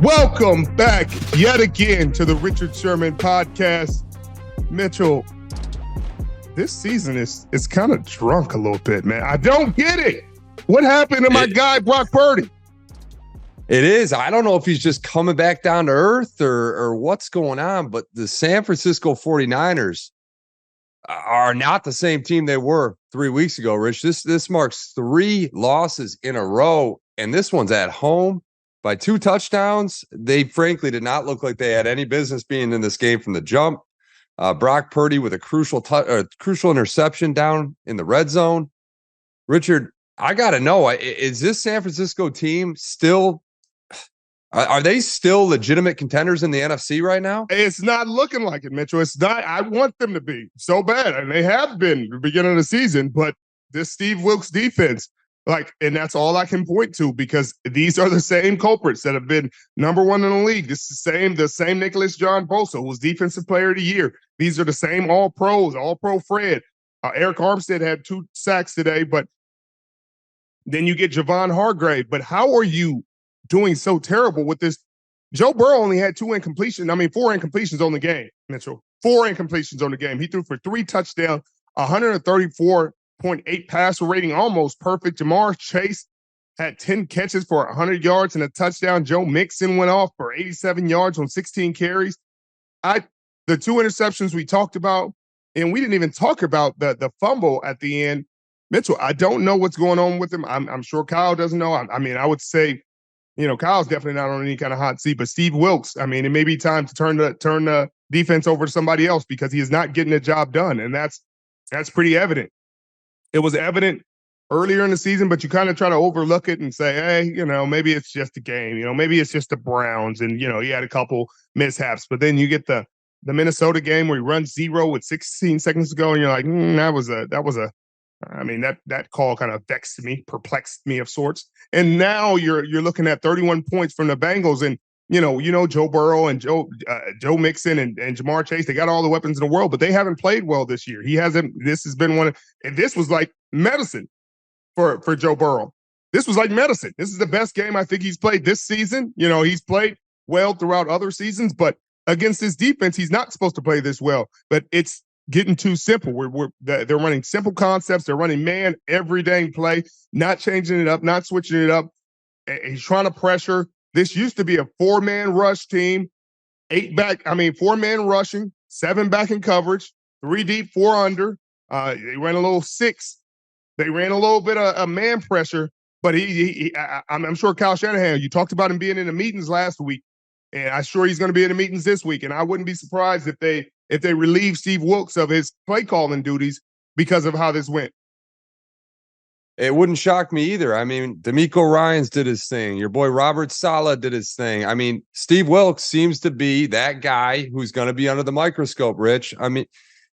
Welcome back yet again to the Richard Sherman podcast. Mitchell, this season is kind of drunk a little bit, man. I don't get it. What happened to my guy, Brock Purdy? It is. I don't know if he's just coming back down to earth or what's going on, but the San Francisco 49ers are not the same team they were 3 weeks ago, Rich. This marks 3 losses in a row, and this one's at home by 2 touchdowns. They frankly did not look like they had any business being in this game from the jump. Brock Purdy with a crucial interception down in the red zone. Richard, I got to know, is this San Francisco team still are they still legitimate contenders in the NFC right now? It's not looking like it, Mitchell. It's not. I want them to be so bad, and they have been at the beginning of the season, but this Steve Wilks defense, and that's all I can point to, because these are the same culprits that have been number 1 in the league. This is the same Nicholas John Bosa, who was Defensive Player of the Year. These are the same All-Pros, All-Pro Fred. Eric Armstead had 2 sacks today, but then you get Javon Hargrave. But how are you doing so terrible with this? Joe Burrow only had 4 incompletions on the game, Mitchell. 4 incompletions on the game. He threw for 3 touchdowns, 134.8 passer rating, almost perfect. Jamar Chase had 10 catches for 100 yards and a touchdown. Joe Mixon went off for 87 yards on 16 carries. The 2 interceptions we talked about, and we didn't even talk about the fumble at the end. Mitchell, I don't know what's going on with him. I'm sure Kyle doesn't know. I would say, Kyle's definitely not on any kind of hot seat, but Steve Wilks, it may be time to turn the defense over to somebody else, because he is not getting the job done. And that's pretty evident. It was evident earlier in the season, but you kind of try to overlook it and say, hey, maybe it's just a game, maybe it's just the Browns. And, he had a couple mishaps, but then you get the Minnesota game where he runs 0 with 16 seconds to go. And you're like, that call kind of vexed me, perplexed me of sorts. And now you're looking at 31 points from the Bengals, and Joe Burrow and Joe Mixon and Jamar Chase. They got all the weapons in the world, but they haven't played well this year. This has been and this was like medicine for Joe Burrow. This was like medicine. This is the best game I think he's played this season. He's played well throughout other seasons, but against this defense, he's not supposed to play this well. But it's getting too simple. They're running simple concepts. They're running man every dang play, not changing it up, not switching it up. He's trying to pressure. This used to be a 4-man rush team, 4-man rushing, 7 back in coverage, 3 deep, 4 under. They ran a little 6. They ran a little bit of man pressure, but I'm sure Kyle Shanahan, you talked about him being in the meetings last week, and I'm sure he's going to be in the meetings this week. And I wouldn't be surprised if they relieve Steve Wilks of his play calling duties because of how this went. It wouldn't shock me either. D'Amico Ryans did his thing. Your boy Robert Saleh did his thing. Steve Wilks seems to be that guy who's going to be under the microscope, Rich.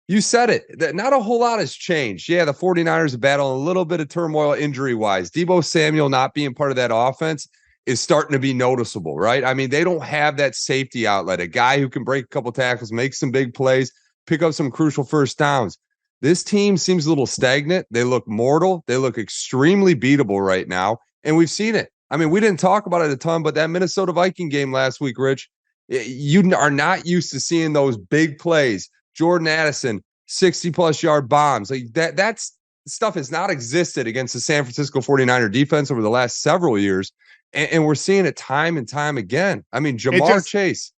You said it. That not a whole lot has changed. Yeah, the 49ers are battling a little bit of turmoil injury-wise. Deebo Samuel not being part of that offense is starting to be noticeable, right? They don't have that safety outlet, a guy who can break a couple tackles, make some big plays, pick up some crucial first downs. This team seems a little stagnant. They look mortal. They look extremely beatable right now, and we've seen it. We didn't talk about it a ton, but that Minnesota Viking game last week, Rich, you are not used to seeing those big plays. Jordan Addison, 60-plus yard bombs. That stuff has not existed against the San Francisco 49er defense over the last several years. And we're seeing it time and time again. Jamar Chase,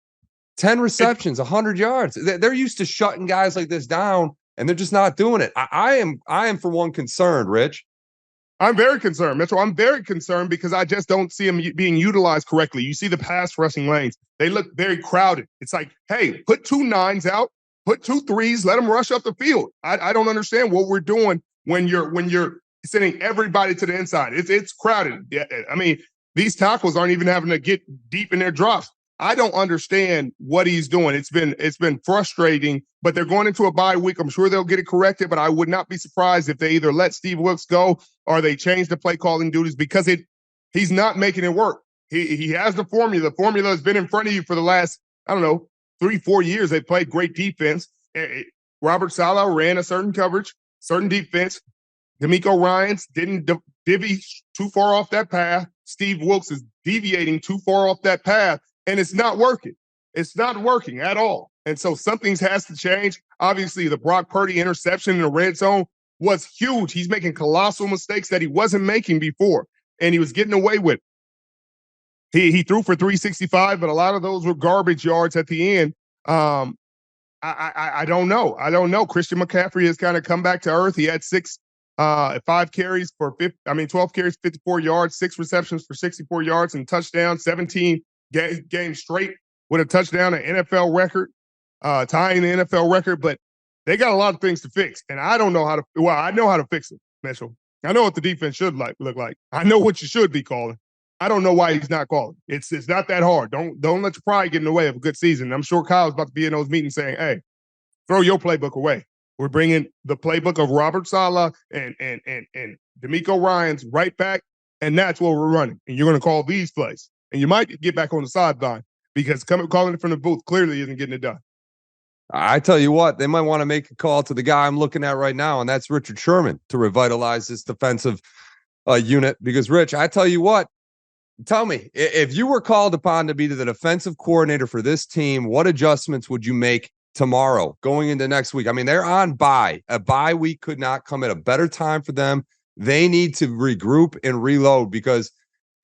10 receptions, 100 yards. They're used to shutting guys like this down, and they're just not doing it. I am for one concerned, Rich. I'm very concerned, Mitchell. I'm very concerned because I just don't see them being utilized correctly. You see the pass rushing lanes. They look very crowded. It's like, hey, put 2 9s out, put 2 3s, let them rush up the field. I don't understand what we're doing when you're sending everybody to the inside. It's crowded. Yeah, these tackles aren't even having to get deep in their drops. I don't understand what he's doing. It's been frustrating, but they're going into a bye week. I'm sure they'll get it corrected, but I would not be surprised if they either let Steve Wilks go or they change the play calling duties, because he's not making it work. He has the formula. The formula has been in front of you for the last, 3-4 years. They played great defense. Robert Saleh ran a certain coverage, certain defense. D'Amico Ryans didn't divvy too far off that path. Steve Wilks is deviating too far off that path. and it's not working. It's not working at all. And so something has to change. Obviously, the Brock Purdy interception in the red zone was huge. He's making colossal mistakes that he wasn't making before, and he was getting away with it. He threw for 365, but a lot of those were garbage yards at the end. I don't know. I don't know. Christian McCaffrey has kind of come back to earth. He had 12 carries, 54 yards, 6 receptions for 64 yards and touchdown, 17 games straight with a touchdown, an NFL record, tying the NFL record. But they got a lot of things to fix, and I don't know how to. Well, I know how to fix it, Mitchell. I know what the defense should look like. I know what you should be calling. I don't know why he's not calling. It's not that hard. Don't let your pride get in the way of a good season. I'm sure Kyle's about to be in those meetings saying, "Hey, throw your playbook away. We're bringing the playbook of Robert Saleh and DeMeco Ryans right back, and that's what we're running. And you're going to call these plays, and you might get back on the sideline because calling it from the booth clearly isn't getting it done." I tell you what, they might want to make a call to the guy I'm looking at right now, and that's Richard Sherman, to revitalize this defensive unit. Because, Rich, I tell you what, tell me, if you were called upon to be the defensive coordinator for this team, what adjustments would you make tomorrow going into next week? I mean, they're on bye. A bye week could not come at a better time for them. They need to regroup and reload, because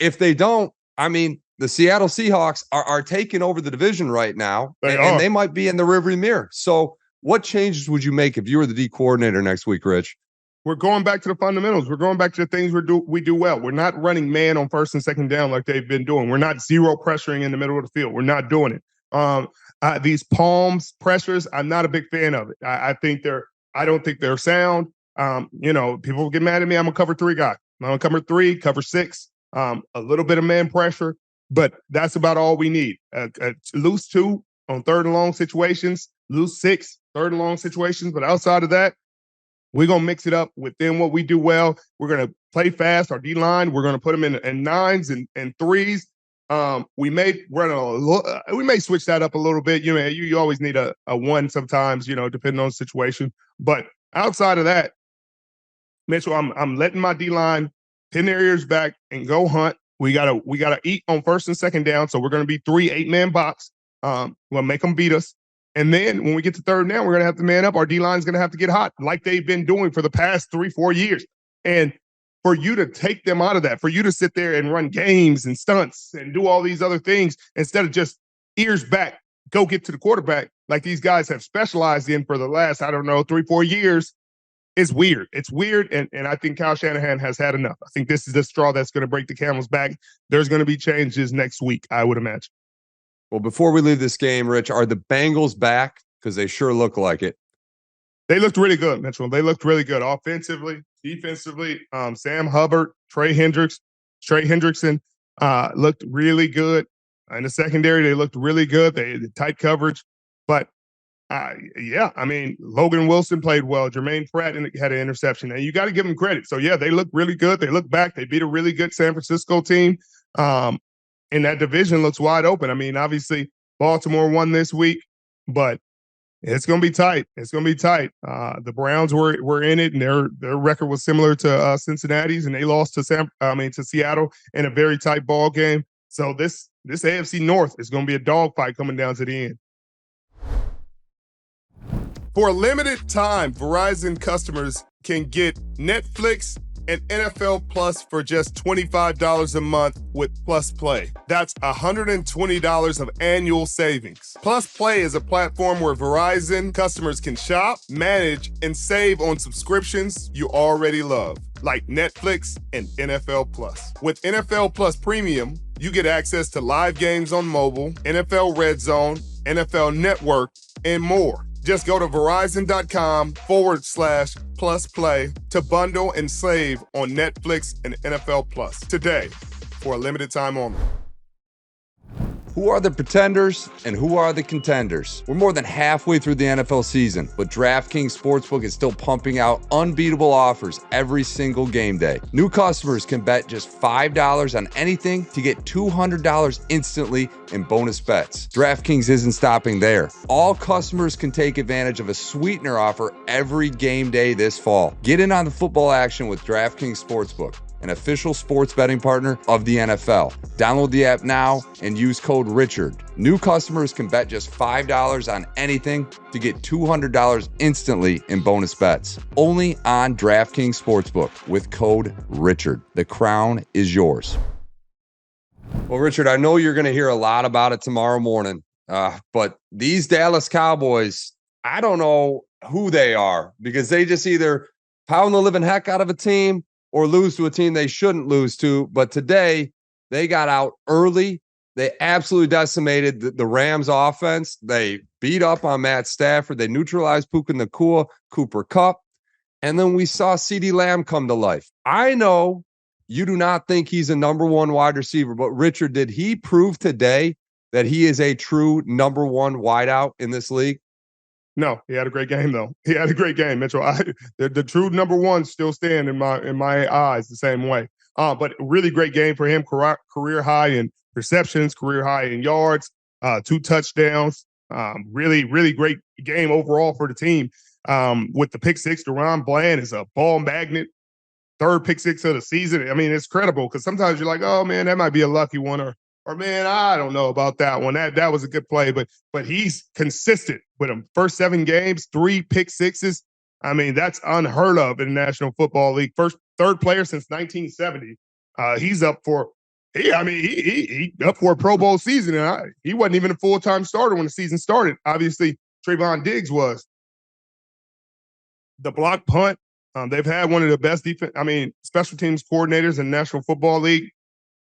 if they don't, I mean, the Seattle Seahawks are taking over the division right now, and they might be in the rearview mirror. So what changes would you make if you were the D coordinator next week, Rich? We're going back to the fundamentals. We're going back to the things we do well. We're not running man on first and second down like they've been doing. We're not zero pressuring in the middle of the field. We're not doing it. These palms pressures, I'm not a big fan of it. I don't think they're sound. People get mad at me. I'm a cover 3 guy. I'm a cover 3, cover 6, a little bit of man pressure, but that's about all we need. Loose 2 on 3rd and long situations, loose 6, 3rd and long situations. But outside of that, we're going to mix it up within what we do well. We're going to play fast. Our D-line, we're going to put them in 9s and 3s. We may switch that up a little bit. You always need a 1 sometimes, depending on the situation. But outside of that, Mitchell, I'm letting my D-line pin their ears back and go hunt. We gotta eat on first and second down. So we're going to be 3 8-man box. We'll make them beat us. And then when we get to 3rd down, we're going to have to man up. Our D-line is going to have to get hot like they've been doing for the past 3-4 years. And for you to take them out of that, for you to sit there and run games and stunts and do all these other things instead of just ears back, go get to the quarterback like these guys have specialized in for the last, 3-4 years, is weird. It's weird, and I think Kyle Shanahan has had enough. I think this is the straw that's going to break the camel's back. There's going to be changes next week, I would imagine. Well, before we leave this game, Rich, are the Bengals back? Because they sure look like it. They looked really good, Mitchell. They looked really good offensively, defensively. Sam Hubbard, Trey Hendrickson looked really good. In the secondary, they looked really good. They had tight coverage. But, Logan Wilson played well. Jermaine Pratt had an interception. And you got to give them credit. So, yeah, they look really good. They look back. They beat a really good San Francisco team. And that division looks wide open. I mean, obviously, Baltimore won this week, but it's going to be tight. It's going to be tight. The Browns were in it, and their record was similar to Cincinnati's, and they lost to Seattle in a very tight ball game. So this AFC North is going to be a dogfight coming down to the end. For a limited time, Verizon customers can get Netflix and NFL Plus for just $25 a month with Plus Play. That's $120 of annual savings. Plus Play is a platform where Verizon customers can shop, manage, and save on subscriptions you already love, like Netflix and NFL Plus. With NFL Plus Premium, you get access to live games on mobile, NFL Red Zone, NFL Network, and more. Just go to Verizon.com/Plus Play to bundle and save on Netflix and NFL Plus today for a limited time only. Who are the pretenders and who are the contenders? We're more than halfway through the NFL season, but DraftKings Sportsbook is still pumping out unbeatable offers every single game day. New customers can bet just $5 on anything to get $200 instantly in bonus bets. DraftKings isn't stopping there. All customers can take advantage of a sweetener offer every game day this fall. Get in on the football action with DraftKings Sportsbook. an official sports betting partner of the NFL. Download the app now and use code Richard. New customers can bet just $5 on anything to get $200 instantly in bonus bets. Only on DraftKings Sportsbook with code Richard. The crown is yours. Well, Richard, I know you're going to hear a lot about it tomorrow morning, but these Dallas Cowboys, I don't know who they are, because they just either pound the living heck out of a team or lose to a team they shouldn't lose to. But today, they got out early. They absolutely decimated the Rams offense. They beat up on Matt Stafford. They neutralized Puka Nacua, Cooper Kupp. And then we saw CeeDee Lamb come to life. I know you do not think he's a number one wide receiver, but Richard, did he prove today that he is a true number one wideout in this league? No, he had a great game though. He had a great game, Mitchell. The true number one still stand in my eyes the same way. But really great game for him. Career high in receptions, career high in yards, 2 touchdowns. Really great game overall for the team. With the pick six, Deron Bland is a ball magnet. 3rd pick six of the season. I mean, it's credible because sometimes you're like, oh man, that might be a lucky one, or man, I don't know about that one. That was a good play, but he's consistent with him. First 7 games, 3 pick sixes. I mean, that's unheard of in the National Football League. 3rd player since 1970. He's up for he up for a Pro Bowl season, and he wasn't even a full-time starter when the season started. Obviously, Trayvon Diggs was. The block punt. They've had one of the best special teams coordinators in the National Football League.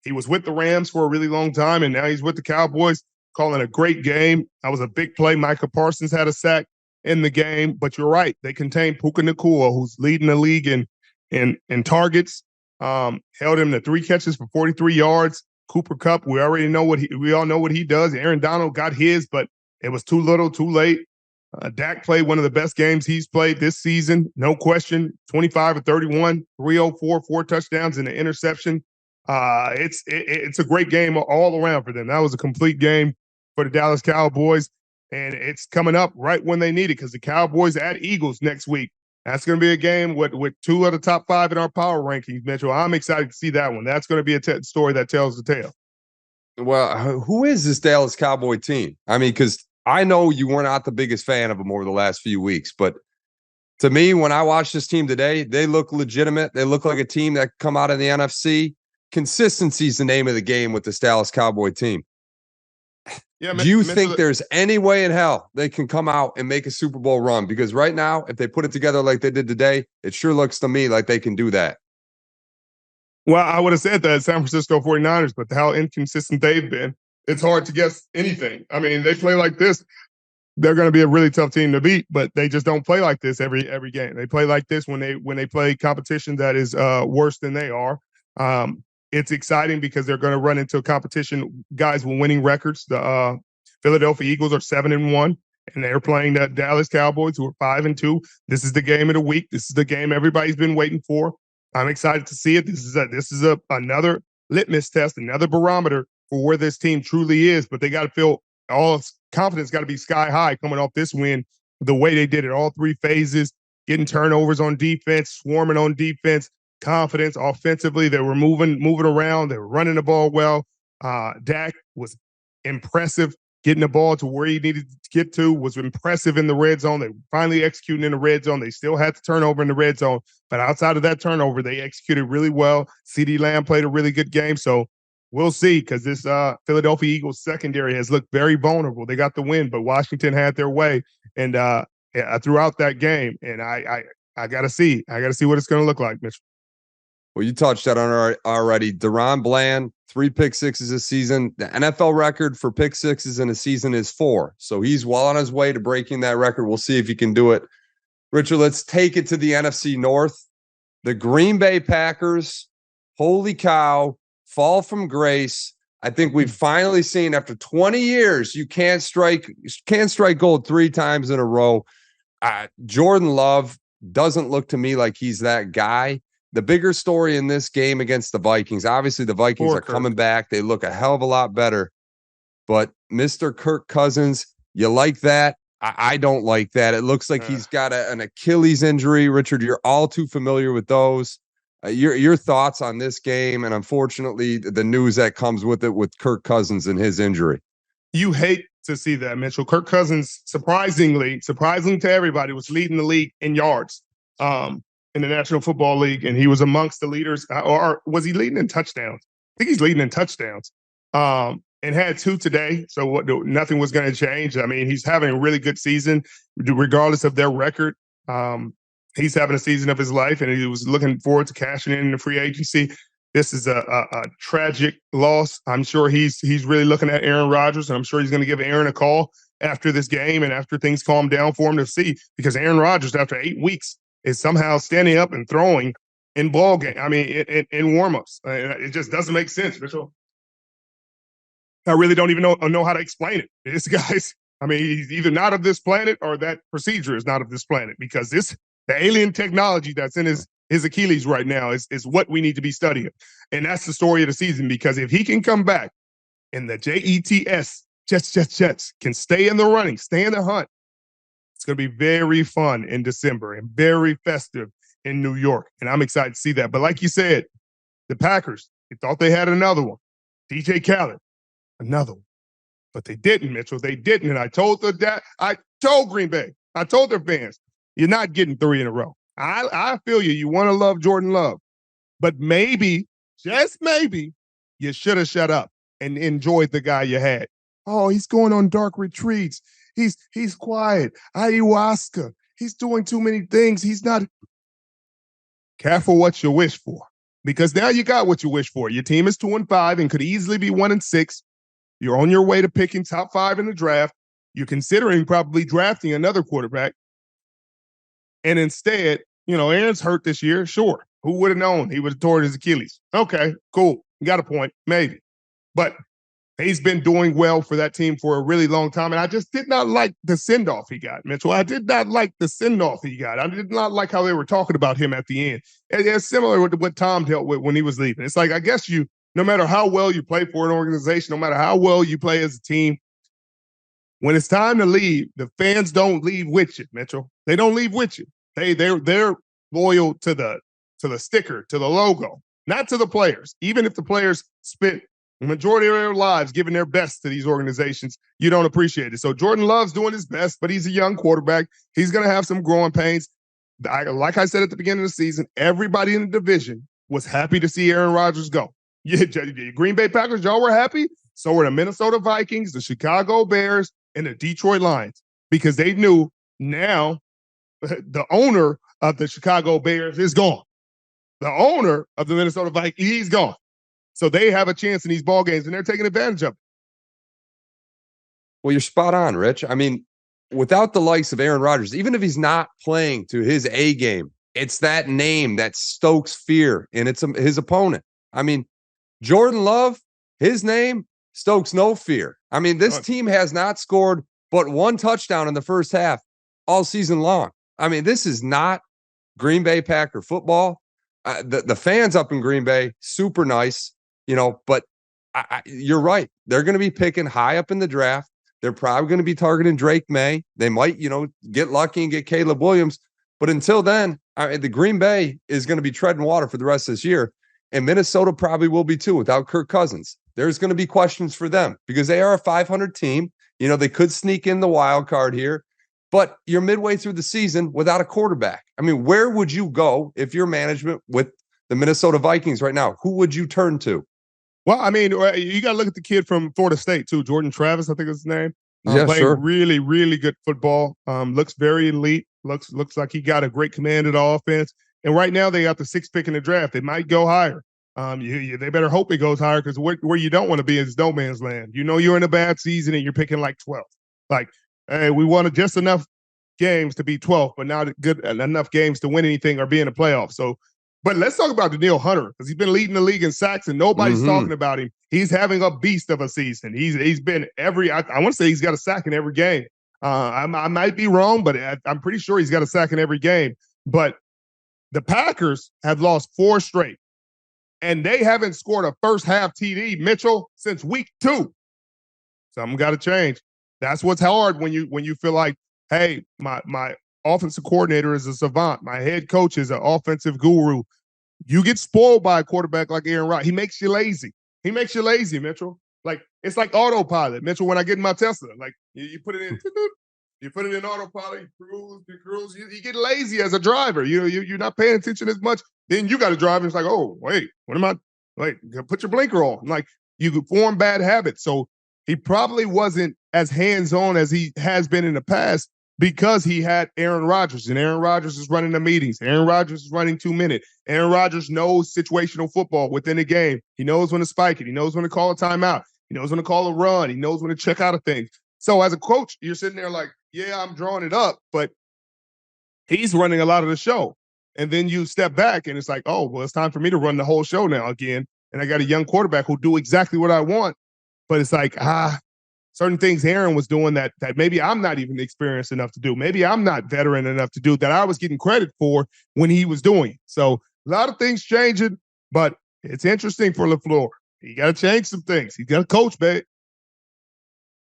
He was with the Rams for a really long time, and now he's with the Cowboys, calling a great game. That was a big play. Micah Parsons had a sack in the game, but you're right. They contained Puka Nacua, who's leading the league in targets. Held him to 3 catches for 43 yards. Cooper Kupp, we all know what he does. Aaron Donald got his, but it was too little, too late. Dak played one of the best games he's played this season, no question. 25 of 31, 304, 4 touchdowns and an interception. It's a great game all around for them. That was a complete game for the Dallas Cowboys, and it's coming up right when they need it because the Cowboys at Eagles next week. That's going to be a game with 2 of the top 5 in our power rankings, Mitchell. I'm excited to see that one. That's going to be a story that tells the tale. Well, who is this Dallas Cowboy team? I mean, because I know you were not the biggest fan of them over the last few weeks, but to me, when I watch this team today, they look legitimate. They look like a team that come out of the NFC. Consistency is the name of the game with this Dallas Cowboy team. Yeah, do you think there's any way in hell they can come out and make a Super Bowl run? Because right now, if they put it together like they did today, it sure looks to me like they can do that. Well, I would have said that San Francisco 49ers, but how inconsistent they've been, it's hard to guess anything. I mean, they play like this, they're going to be a really tough team to beat, but they just don't play like this every game. They play like this when they play competition that is worse than they are. It's exciting because they're going to run into a competition, guys with winning records. The Philadelphia Eagles are 7-1, and they're playing the Dallas Cowboys, who are 5-2. This is the game of the week. This is the game everybody's been waiting for. I'm excited to see it. This is another litmus test, another barometer for where this team truly is. But they got to feel all confidence got to be sky high coming off this win. The way they did it, all 3 phases, getting turnovers on defense, swarming on defense. Confidence offensively. They were moving around. They were running the ball well. Dak was impressive getting the ball to where he needed to get to, was impressive in the red zone. They were finally executing in the red zone. They still had the turnover in the red zone, but outside of that turnover, they executed really well. CeeDee Lamb played a really good game. So we'll see, because this Philadelphia Eagles secondary has looked very vulnerable. They got the win, but Washington had their way and throughout that game. And I got to see. I got to see what it's going to look like, Mitchell. Well, you touched that on already. Deron Bland, 3 pick sixes this season. The NFL record for pick sixes in a season is 4. So he's well on his way to breaking that record. We'll see if he can do it. Richard, let's take it to the NFC North. The Green Bay Packers, holy cow, fall from grace. I think we've finally seen, after 20 years, you can't strike gold 3 times in a row. Jordan Love doesn't look to me like he's that guy. The bigger story in this game against the Vikings, obviously the Vikings are coming back. They look a hell of a lot better. But Mr. Kirk Cousins, you like that? I don't like that. It looks like he's got an Achilles injury. Richard, you're all too familiar with those. Your thoughts on this game, and unfortunately the news that comes with it with Kirk Cousins and his injury. You hate to see that, Mitchell. Kirk Cousins, surprising to everybody, was leading the league in yards in the National Football League, and he was amongst the leaders. Or was he leading in touchdowns? I think he's leading in touchdowns. And had 2 today, so nothing was going to change. I mean, he's having a really good season, regardless of their record. He's having a season of his life, and he was looking forward to cashing in the free agency. This is a tragic loss. I'm sure he's really looking at Aaron Rodgers, and I'm sure he's going to give Aaron a call after this game and after things calm down for him to see, because Aaron Rodgers, after 8 weeks, is somehow standing up and throwing in ball game. I mean, in warmups. It just doesn't make sense, Mitchell. I really don't even know how to explain it. This guy's, I mean, he's either not of this planet or that procedure is not of this planet, because the alien technology that's in his Achilles right now is what we need to be studying. And that's the story of the season, because if he can come back and the Jets can stay in the running, stay in the hunt, it's going to be very fun in December and very festive in New York. And I'm excited to see that. But like you said, the Packers, they thought they had another one. DJ Khaled, another one. But they didn't, Mitchell. They didn't. And I told Green Bay, I told their fans, you're not getting 3 in a row. I feel you. You want to love Jordan Love. But maybe, just maybe, you should have shut up and enjoyed the guy you had. Oh, he's going on dark retreats. He's quiet. Ayahuasca. He's doing too many things. He's not. Careful what you wish for. Because now you got what you wish for. Your team is 2-5 and could easily be 1-6. You're on your way to picking top 5 in the draft. You're considering probably drafting another quarterback. And instead, Aaron's hurt this year. Sure. Who would have known he would have torn his Achilles? Okay, cool. You got a point. Maybe. But he's been doing well for that team for a really long time. And I just did not like the send-off he got, Mitchell. I did not like the send-off he got. I did not like how they were talking about him at the end. It's similar to what Tom dealt with when he was leaving. It's like, I guess no matter how well you play for an organization, no matter how well you play as a team, when it's time to leave, the fans don't leave with you, Mitchell. They don't leave with you. They're loyal to the sticker, to the logo, not to the players. Even if the players spent the majority of their lives giving their best to these organizations, you don't appreciate it. So Jordan Love's doing his best, but he's a young quarterback. He's going to have some growing pains. Like I said at the beginning of the season, everybody in the division was happy to see Aaron Rodgers go. Yeah, Green Bay Packers, y'all were happy. So were the Minnesota Vikings, the Chicago Bears, and the Detroit Lions, because they knew now the owner of the Chicago Bears is gone. The owner of the Minnesota Vikings, he's gone. So they have a chance in these ball games, and they're taking advantage of it. Well, you're spot on, Rich. I mean, without the likes of Aaron Rodgers, even if he's not playing to his A game, it's that name that stokes fear in his opponent. I mean, Jordan Love, his name stokes no fear. I mean, this team has not scored but 1 touchdown in the first half all season long. I mean, this is not Green Bay Packer football. The fans up in Green Bay, super nice, but you're right. They're going to be picking high up in the draft. They're probably going to be targeting Drake May. They might, get lucky and get Caleb Williams. But until then, the Green Bay is going to be treading water for the rest of this year. And Minnesota probably will be too without Kirk Cousins. There's going to be questions for them because they are a 500 team. They could sneak in the wild card here, but you're midway through the season without a quarterback. I mean, where would you go if you're management with the Minnesota Vikings right now? Who would you turn to? Well, I mean, you got to look at the kid from Florida State too, Jordan Travis, I think is his name. Yeah, playing sure. really, really good football. Looks very elite. Looks like he got a great command of the offense. And right now they got the 6th pick in the draft. They might go higher. They better hope it goes higher, because where you don't want to be is no man's land. You're in a bad season and you're picking like 12th. Like, hey, we wanted just enough games to be 12th, but not good enough games to win anything or be in the playoffs. So, but let's talk about Danielle Hunter, because he's been leading the league in sacks and nobody's talking about him. He's having a beast of a season. He's been I want to say he's got a sack in every game. I might be wrong, but I'm pretty sure he's got a sack in every game. But the Packers have lost 4 straight, and they haven't scored a first half TD, Mitchell, since week 2. Something got to change. That's what's hard when you feel like, hey, my offensive coordinator is a savant. My head coach is an offensive guru. You get spoiled by a quarterback like Aaron Rodgers. He makes you lazy. He makes you lazy, Mitchell. Like, it's like autopilot, Mitchell. When I get in my Tesla, like you put it in, you put it in autopilot, you cruise, you get lazy as a driver. You're not paying attention as much. Then you got to drive, and it's like, oh wait, what am I? Wait, put your blinker on. Like, you could form bad habits. So he probably wasn't as hands-on as he has been in the past because he had Aaron Rodgers, and Aaron Rodgers is running the meetings. Aaron Rodgers is running 2 minute. Aaron Rodgers knows situational football within the game. He knows when to spike it. He knows when to call a timeout. He knows when to call a run. He knows when to check out of things. So as a coach, you're sitting there like, yeah, I'm drawing it up, but he's running a lot of the show. And then you step back and it's like, oh, well, it's time for me to run the whole show now again. And I got a young quarterback who'll do exactly what I want. But it's like, certain things Aaron was doing that maybe I'm not even experienced enough to do. Maybe I'm not veteran enough to do that I was getting credit for when he was doing it. So a lot of things changing, but it's interesting for LaFleur. He got to change some things. He got to coach, babe.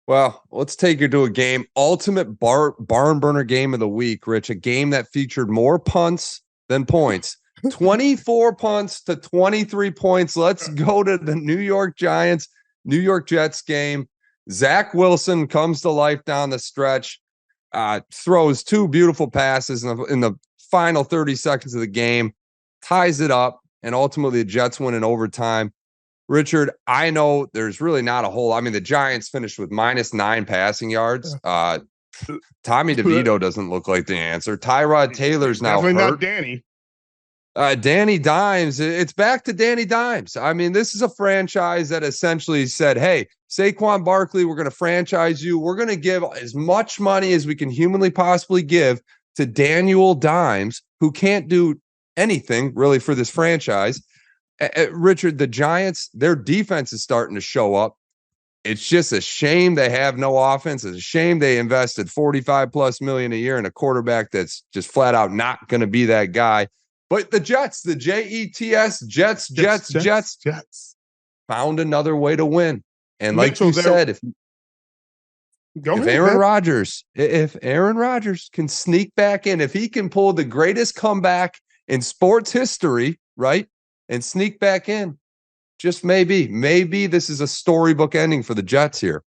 Well, let's take you to a game. Ultimate barn burner game of the week, Rich. A game that featured more punts than points. 24 punts to 23 points. Let's go to the New York Giants, New York Jets game. Zach Wilson comes to life down the stretch, throws 2 beautiful passes in the final 30 seconds of the game, ties it up, and ultimately the Jets win in overtime. Richard, I know there's really not a whole. I mean, the Giants finished with -9 passing yards. Tommy DeVito doesn't look like the answer. Tyrod Taylor's now definitely hurt. Not Danny. Danny Dimes. It's back to Danny Dimes. I mean, this is a franchise that essentially said, hey, Saquon Barkley, we're going to franchise you. We're going to give as much money as we can humanly possibly give to Daniel Dimes, who can't do anything really for this franchise. Richard, the Giants, their defense is starting to show up. It's just a shame they have no offense. It's a shame they invested $45+ million a year in a quarterback that's just flat out not going to be that guy. But the Jets, the Jets found another way to win. And like Mitchell, you said, if Aaron Rodgers can sneak back in, if he can pull the greatest comeback in sports history, right, and sneak back in, just maybe this is a storybook ending for the Jets here.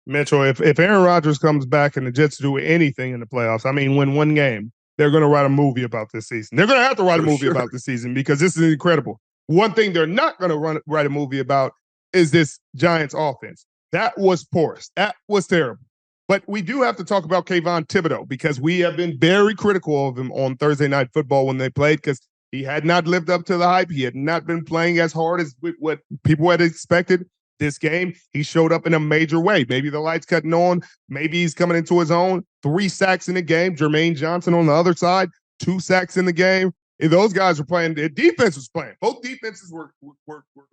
Mitchell, if Aaron Rodgers comes back and the Jets do anything in the playoffs, I mean, win one game, they're going to write a movie about this season. They're going to have to write a movie about this season because this is incredible. One thing they're not going to write a movie about is this Giants offense. That was porous. That was terrible. But we do have to talk about Kayvon Thibodeau because we have been very critical of him on Thursday Night Football when they played because he had not lived up to the hype. He had not been playing as hard as what people had expected. This game, he showed up in a major way. Maybe the lights cutting on. Maybe he's coming into his own. 3 sacks in the game. Jermaine Johnson on the other side, 2 sacks in the game. If those guys were playing, their defense was playing. Both defenses were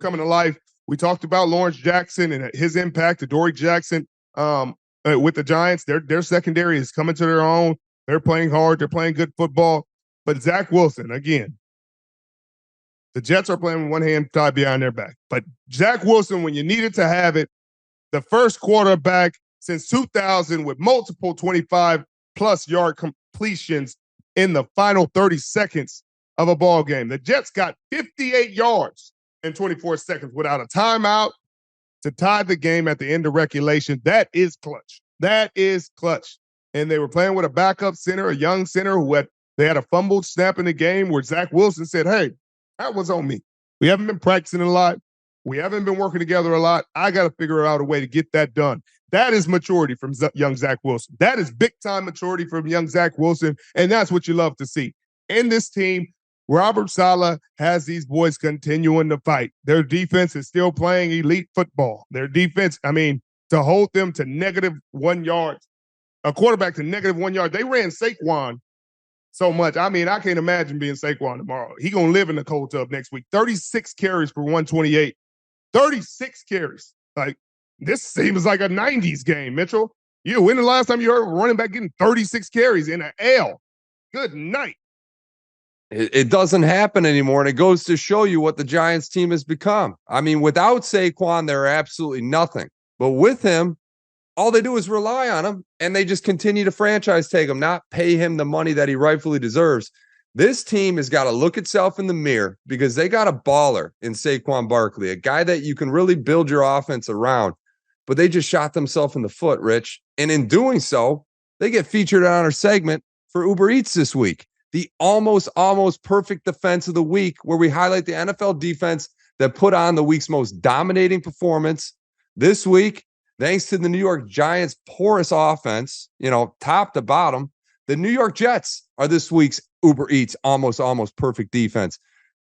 coming to life. We talked about Lawrence Jackson and his impact, Adoree Jackson with the Giants. Their secondary is coming to their own. They're playing hard. They're playing good football. But Zach Wilson, again, the Jets are playing with one hand tied behind their back. But Zach Wilson, when you needed to have it, the first quarterback since 2000 with multiple 25-plus yard completions in the final 30 seconds of a ball game. The Jets got 58 yards in 24 seconds without a timeout to tie the game at the end of regulation. That is clutch. That is clutch. And they were playing with a backup center, a young center they had a fumbled snap in the game where Zach Wilson said, hey, that was on me. We haven't been practicing a lot. We haven't been working together a lot. I got to figure out a way to get that done. That is maturity from young Zach Wilson. That is big-time maturity from young Zach Wilson, and that's what you love to see. In this team, Robert Saleh has these boys continuing to fight. Their defense is still playing elite football. Their defense, I mean, to hold them to -1 yard, a quarterback to -1 yard. They ran Saquon so much. I mean, I can't imagine being Saquon tomorrow. He going to live in the cold tub next week. 36 carries for 128. 36 carries. Like, this seems like a 90s game, Mitchell. When the last time you heard a running back getting 36 carries in an L? Good night. It doesn't happen anymore, and it goes to show you what the Giants team has become. I mean, without Saquon, they're absolutely nothing. But with him, all they do is rely on him, and they just continue to franchise tag him, not pay him the money that he rightfully deserves. This team has got to look itself in the mirror because they got a baller in Saquon Barkley, a guy that you can really build your offense around. But they just shot themselves in the foot, Rich. And in doing so, they get featured on our segment for Uber Eats this week. The almost perfect defense of the week, where we highlight the NFL defense that put on the week's most dominating performance. This week, thanks to the New York Giants' porous offense, top to bottom, the New York Jets are this week's Uber Eats almost perfect defense,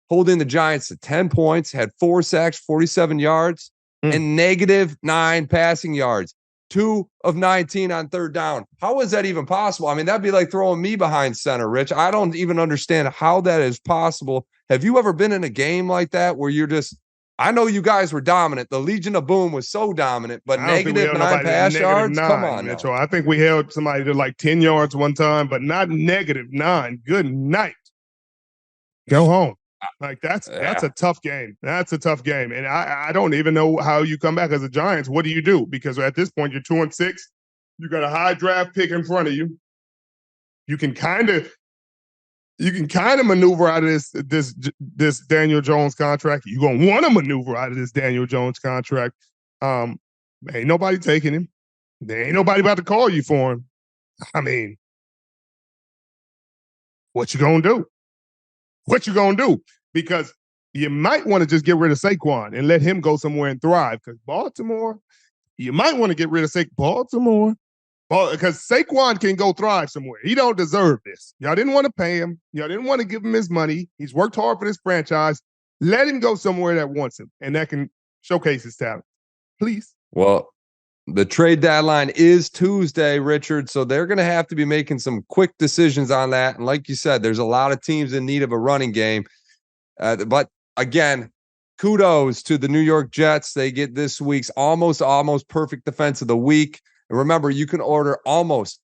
holding the Giants to 10 points, had 4 sacks, 47 yards, and -9 passing yards. 2 of 19 on third down. How is that even possible? I mean, that'd be like throwing me behind center, Rich. I don't even understand how that is possible. Have you ever been in a game like that where you're just, I know you guys were dominant. The Legion of Boom was so dominant, but -9 pass yards? Come on, Mitchell. I think we held somebody to like 10 yards one time, but not -9. Good night. Go home. Like that's a tough game. That's a tough game. And I don't even know how you come back as a Giants. What do you do? Because at this point, you're 2-6. You got a high draft pick in front of you. You can kind of maneuver out of this Daniel Jones contract. You're gonna want to maneuver out of this Daniel Jones contract. Ain't nobody taking him. There ain't nobody about to call you for him. I mean, what you gonna do? What you gonna do? Because you might want to just get rid of Saquon and let him go somewhere and thrive. Because Baltimore, you might want to get rid of Baltimore. Because Saquon can go thrive somewhere. He don't deserve this. Y'all didn't want to pay him. Y'all didn't want to give him his money. He's worked hard for this franchise. Let him go somewhere that wants him and that can showcase his talent. Please. Well, the trade deadline is Tuesday, Richard, so they're going to have to be making some quick decisions on that. And like you said, there's a lot of teams in need of a running game. But again, kudos to the New York Jets. They get this week's almost perfect defense of the week. And remember, you can order almost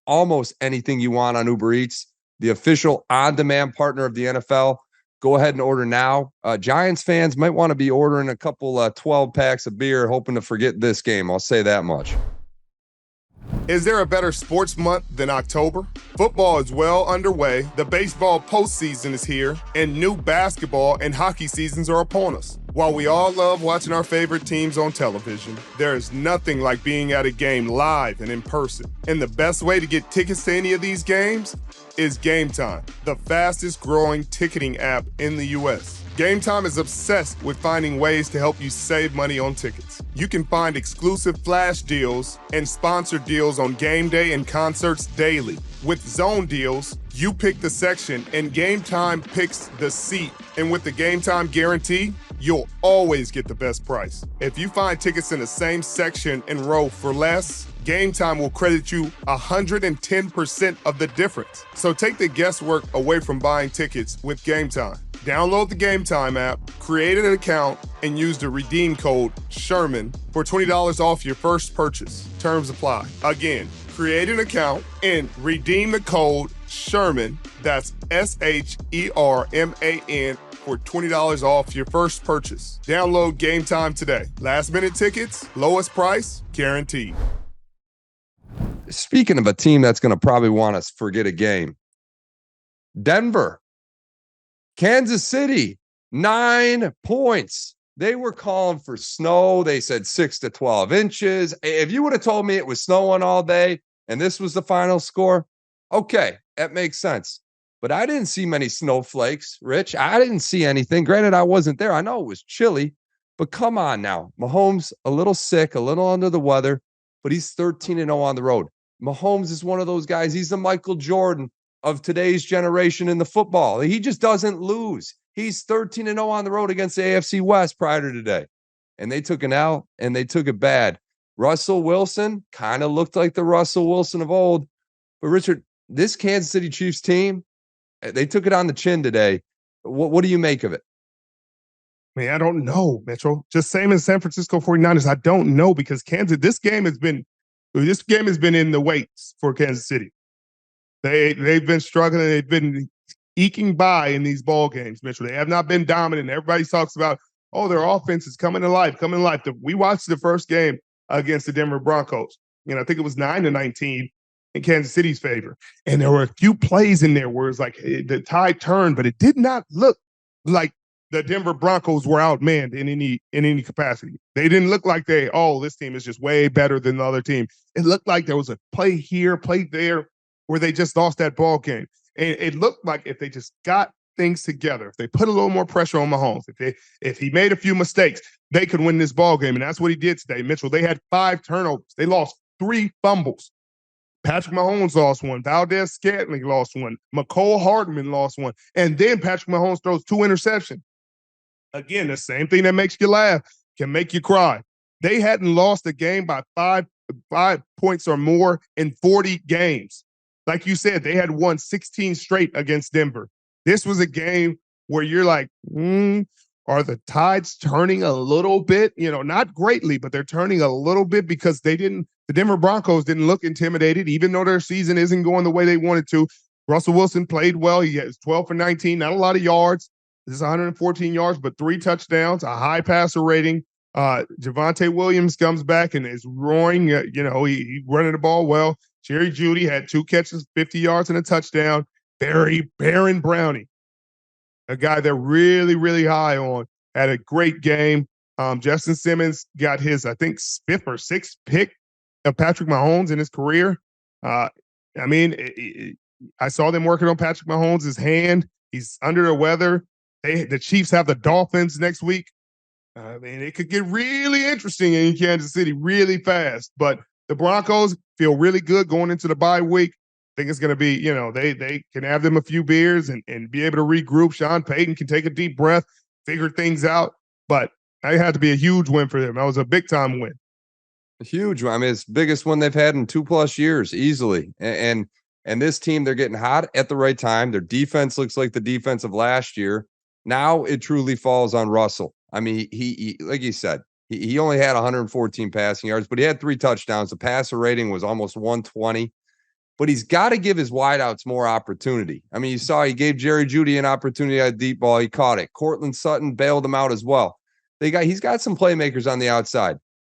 anything you want on Uber Eats, the official on-demand partner of the NFL. Go ahead and order now. Giants fans might want to be ordering a couple 12 packs of beer, hoping to forget this game. I'll say that much. Is there a better sports month than October? Football is well underway, the baseball postseason is here, and new basketball and hockey seasons are upon us. While we all love watching our favorite teams on television, there is nothing like being at a game live and in person. And the best way to get tickets to any of these games is Game Time, the fastest growing ticketing app in the U.S. Game Time is obsessed with finding ways to help you save money on tickets. You can find exclusive flash deals and sponsored deals on game day and concerts daily. With zone deals, you pick the section and Game Time picks the seat. And with the Game Time guarantee, you'll always get the best price. If you find tickets in the same section and row for less, Game Time will credit you 110% of the difference. So take the guesswork away from buying tickets with Game Time. Download the Game Time app, create an account, and use the redeem code SHERMAN for $20 off your first purchase. Terms apply. Again, create an account and redeem the code SHERMAN, that's SHERMAN, for $20 off your first purchase. Download Game Time today. Last minute tickets, lowest price, guaranteed. Speaking of a team that's going to probably want us forget a game, Denver, Kansas City, 9 points. They were calling for snow. They said 6 to 12 inches. If you would have told me it was snowing all day and this was the final score, okay, that makes sense. But I didn't see many snowflakes, Rich. I didn't see anything. Granted, I wasn't there. I know it was chilly, but come on now. Mahomes, a little sick, a little under the weather, but he's 13-0 on the road. Mahomes is one of those guys. He's the Michael Jordan of today's generation in the football. He just doesn't lose. He's 13-0 on the road against the AFC West prior to today. And they took an L, and they took it bad. Russell Wilson kind of looked like the Russell Wilson of old. But, Richard, this Kansas City Chiefs team, they took it on the chin today. What do you make of it? Man, I don't know, Mitchell. Just same as San Francisco 49ers. I don't know because this game has been in the weights for Kansas City. They've been struggling. They've been eking by in these ball games, Mitchell. They have not been dominant. Everybody talks about, their offense is coming to life. We watched the first game against the Denver Broncos. I think it was 9-19. in Kansas City's favor. And there were a few plays in there where it's like the tide turned, but it did not look like the Denver Broncos were outmanned in any capacity. They didn't look like this team is just way better than the other team. It looked like there was a play here, play there, where they just lost that ball game. And it looked like if they just got things together, if they put a little more pressure on Mahomes, if he made a few mistakes, they could win this ball game. And that's what he did today. Mitchell, they had 5 turnovers. They lost 3 fumbles. Patrick Mahomes lost one. Valdez-Scantling lost one. McCole Hardman lost one. And then Patrick Mahomes throws 2 interceptions. Again, the same thing that makes you laugh can make you cry. They hadn't lost a game by 5 points or more in 40 games. Like you said, they had won 16 straight against Denver. This was a game where you're like, are the tides turning a little bit? Not greatly, but they're turning a little bit because the Denver Broncos didn't look intimidated, even though their season isn't going the way they wanted to. Russell Wilson played well. He has 12 for 19, not a lot of yards. This is 114 yards, but 3 touchdowns, a high passer rating. Javonte Williams comes back and is roaring. He running the ball well. Jerry Jeudy had 2 catches, 50 yards and a touchdown. Baron Browning, a guy they're really, really high on, had a great game. Justin Simmons got his, I think, 5th or 6th pick of Patrick Mahomes in his career. I saw them working on Patrick Mahomes' hand. He's under the weather. The Chiefs have the Dolphins next week. It could get really interesting in Kansas City really fast. But the Broncos feel really good going into the bye week. I think it's going to be, they can have them a few beers and be able to regroup. Sean Payton can take a deep breath, figure things out. But it had to be a huge win for them. That was a big-time win. A huge one. It's the biggest one they've had in 2+ years, easily. And this team, they're getting hot at the right time. Their defense looks like the defense of last year. Now it truly falls on Russell. He like you said, he only had 114 passing yards, but he had 3 touchdowns. The passer rating was almost 120. But he's got to give his wideouts more opportunity. You saw he gave Jerry Jeudy an opportunity at a deep ball. He caught it. Cortland Sutton bailed him out as well. He's got some playmakers on the outside.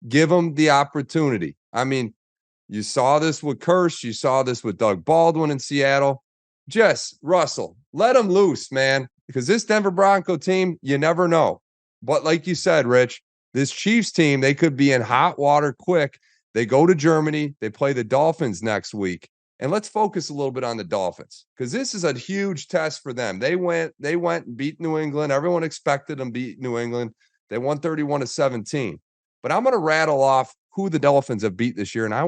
Give him the opportunity. You saw this with Kearse. You saw this with Doug Baldwin in Seattle. Just Russell, let him loose, man. Because this Denver Bronco team, you never know. But like you said, Rich, this Chiefs team, they could be in hot water quick. They go to Germany. They play the Dolphins next week. And let's focus a little bit on the Dolphins, because this is a huge test for them. They went and beat New England. Everyone expected them to beat New England. They won 31-17. But I'm going to rattle off who the Dolphins have beat this year. And I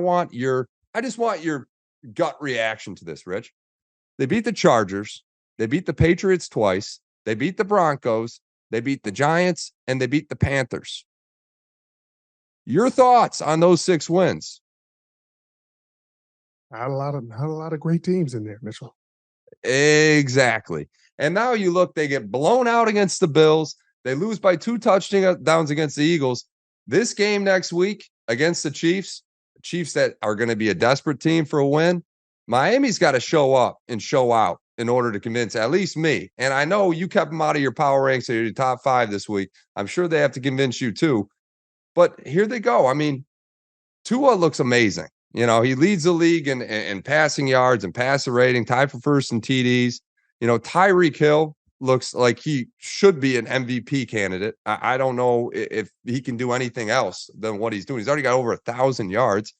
just want your gut reaction to this, Rich. They beat the Chargers. They beat the Patriots twice. They beat the Broncos. They beat the Giants, and they beat the Panthers. Your thoughts on those 6 wins? Not a lot of great teams in there, Mitchell. Exactly. And now you look, they get blown out against the Bills. They lose by 2 touchdowns against the Eagles. This game next week against the Chiefs that are going to be a desperate team for a win, Miami's got to show up and show out in order to convince at least me. And I know you kept them out of your power ranks, so you're your top 5 this week. I'm sure they have to convince you too. But here they go. Tua looks amazing. He leads the league in passing yards and passer rating, tied for first in TDs. Tyreek Hill looks like he should be an MVP candidate. I don't know if he can do anything else than what he's doing. He's already got over 1,000 yards.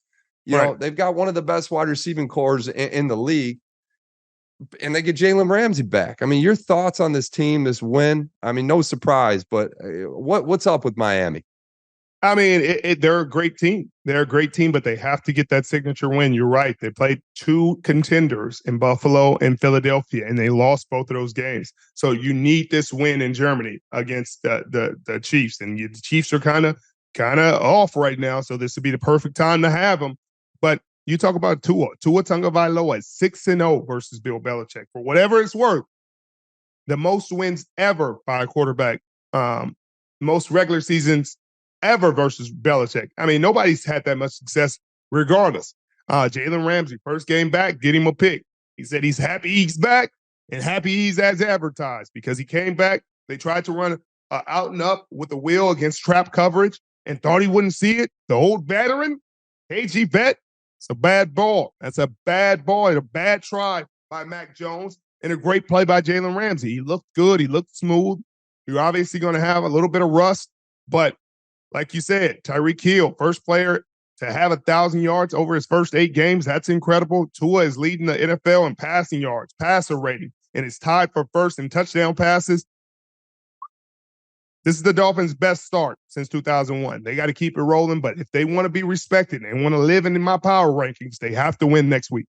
They've got one of the best wide receiving cores in the league. And they get Jalen Ramsey back. Your thoughts on this team, this win? No surprise, but what's up with Miami? They're a great team. They're a great team, but they have to get that signature win. You're right. They played 2 contenders in Buffalo and Philadelphia, and they lost both of those games. So you need this win in Germany against the Chiefs. And the Chiefs are kind of off right now, so this would be the perfect time to have them. But you talk about Tua Tagovailoa at 6-0 versus Bill Belichick. For whatever it's worth, the most wins ever by a quarterback, most regular seasons ever versus Belichick. Nobody's had that much success regardless. Jalen Ramsey, first game back, get him a pick. He said he's happy he's back and happy he's as advertised because he came back. They tried to run out and up with the wheel against trap coverage and thought he wouldn't see it. The old veteran, KG vet, It's a bad ball. That's a bad ball and a bad try by Mac Jones and a great play by Jalen Ramsey. He looked good. He looked smooth. You're obviously going to have a little bit of rust, but like you said, Tyreek Hill, first player to have 1,000 yards over his first 8 games. That's incredible. Tua is leading the NFL in passing yards, passer rating, and is tied for first in touchdown passes. This is the Dolphins' best start since 2001. They got to keep it rolling, but if they want to be respected and want to live in my power rankings, they have to win next week.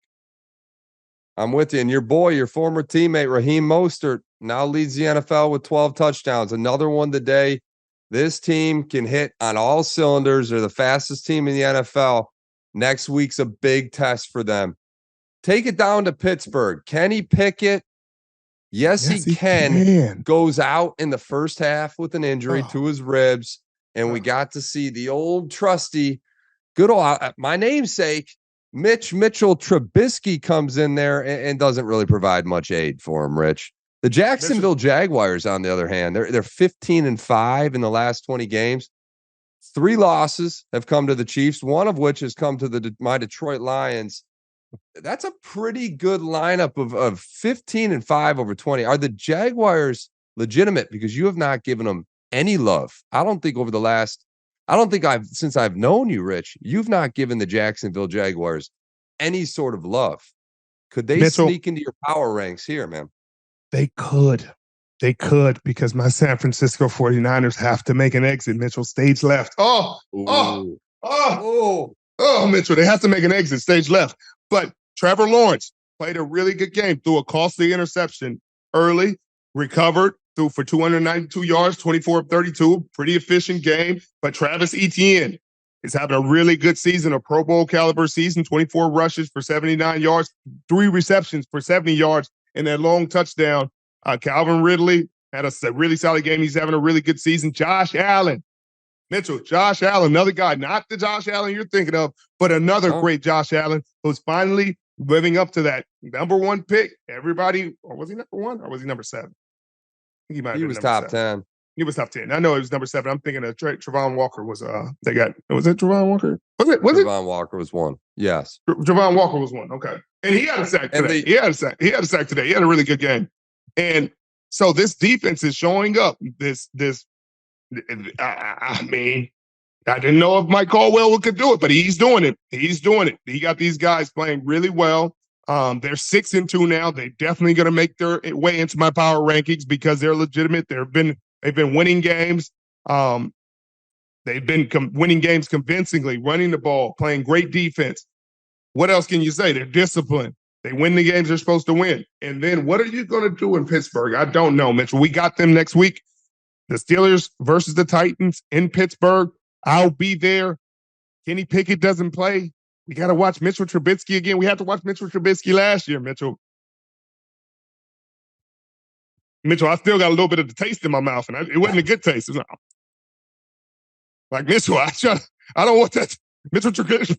I'm with you. And your boy, your former teammate, Raheem Mostert, now leads the NFL with 12 touchdowns. Another one today. This team can hit on all cylinders. They're the fastest team in the NFL. Next week's a big test for them. Take it down to Pittsburgh. Kenny Pickett. Yes, he can. Goes out in the first half with an injury to his ribs. And we got to see the old trusty, good old, my namesake, Mitchell Trubisky comes in there and doesn't really provide much aid for him, Rich. The Jacksonville Jaguars, on the other hand, they're 15-5 in the last 20 games. 3 losses have come to the Chiefs, one of which has come to my Detroit Lions. That's a pretty good lineup of 15-5 over 20. Are the Jaguars legitimate? Because you have not given them any love. I don't think since I've known you, Rich, you've not given the Jacksonville Jaguars any sort of love. Could they sneak into your power ranks here, man? They could. They could, because my San Francisco 49ers have to make an exit. Mitchell, stage left. Mitchell, they have to make an exit, stage left. But Trevor Lawrence played a really good game, threw a costly interception early, recovered, threw for 292 yards, 24 of 32, pretty efficient game. But Travis Etienne is having a really good season, a Pro Bowl caliber season, 24 rushes for 79 yards, 3 receptions for 70 yards, and that long touchdown. Calvin Ridley had a really solid game. He's having a really good season. Josh Allen, another guy, not the Josh Allen you're thinking of, but another great Josh Allen who's finally living up to that number 1 pick. Everybody, or was he number 1 or was he number 7? I think he was top 10. He was top 10. I know it was number 7. I'm thinking of Travon Walker was they got. Was it Travon Walker? Was it? Travon Walker was 1. Yes. Travon Walker was 1. Okay. And he had a sack today. He had a sack today. He had a really good game. And so this defense is showing up. I mean, I didn't know if Mike Caldwell could do it, but he's doing it. He got these guys playing really well. They're 6-2 now. They're definitely going to make their way into my power rankings because they're legitimate. They've been winning games. They've been winning games convincingly, running the ball, playing great defense. What else can you say? They're disciplined. They win the games they're supposed to win. And then what are you going to do in Pittsburgh? I don't know, Mitchell. We got them next week. The Steelers versus the Titans in Pittsburgh. I'll be there. Kenny Pickett doesn't play. We got to watch Mitchell Trubisky again. We had to watch Mitchell Trubisky last year, Mitchell. I still got a little bit of the taste in my mouth, and it wasn't a good taste. It was like Mitchell, I don't want that. Mitchell Trubisky.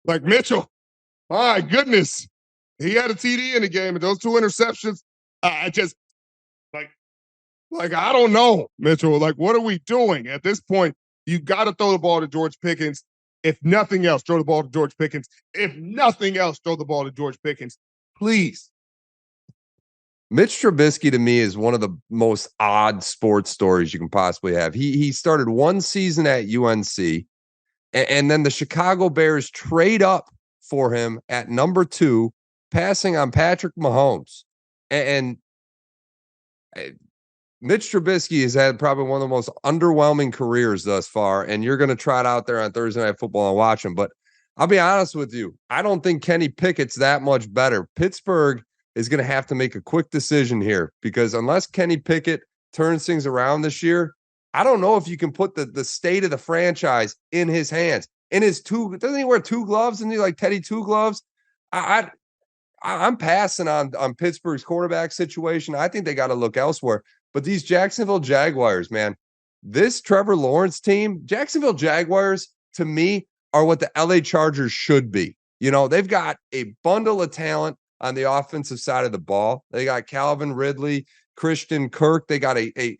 Like Mitchell. My goodness. He had a TD in the game, and those 2 interceptions, I just, like, I don't know, Mitchell. Like, what are we doing? At this point, you got to throw the ball to George Pickens. If nothing else, throw the ball to George Pickens. If nothing else, throw the ball to George Pickens. Please. Mitch Trubisky, to me, is one of the most odd sports stories you can possibly have. He started 1 season at UNC, and then the Chicago Bears trade up for him at number 2, passing on Patrick Mahomes. And Mitch Trubisky has had probably one of the most underwhelming careers thus far, and you're going to trot out there on Thursday Night Football and watch him. But I'll be honest with you, I don't think Kenny Pickett's that much better. Pittsburgh is going to have to make a quick decision here, because unless Kenny Pickett turns things around this year, I don't know if you can put the state of the franchise in his hands. In his 2, doesn't he wear 2 gloves? And he like Teddy 2 gloves? I'm passing on Pittsburgh's quarterback situation. I think they got to look elsewhere. But these Jacksonville Jaguars, man, this Trevor Lawrence team, Jacksonville Jaguars, to me, are what the LA Chargers should be. You know, they've got a bundle of talent on the offensive side of the ball. They got Calvin Ridley, Christian Kirk. They got a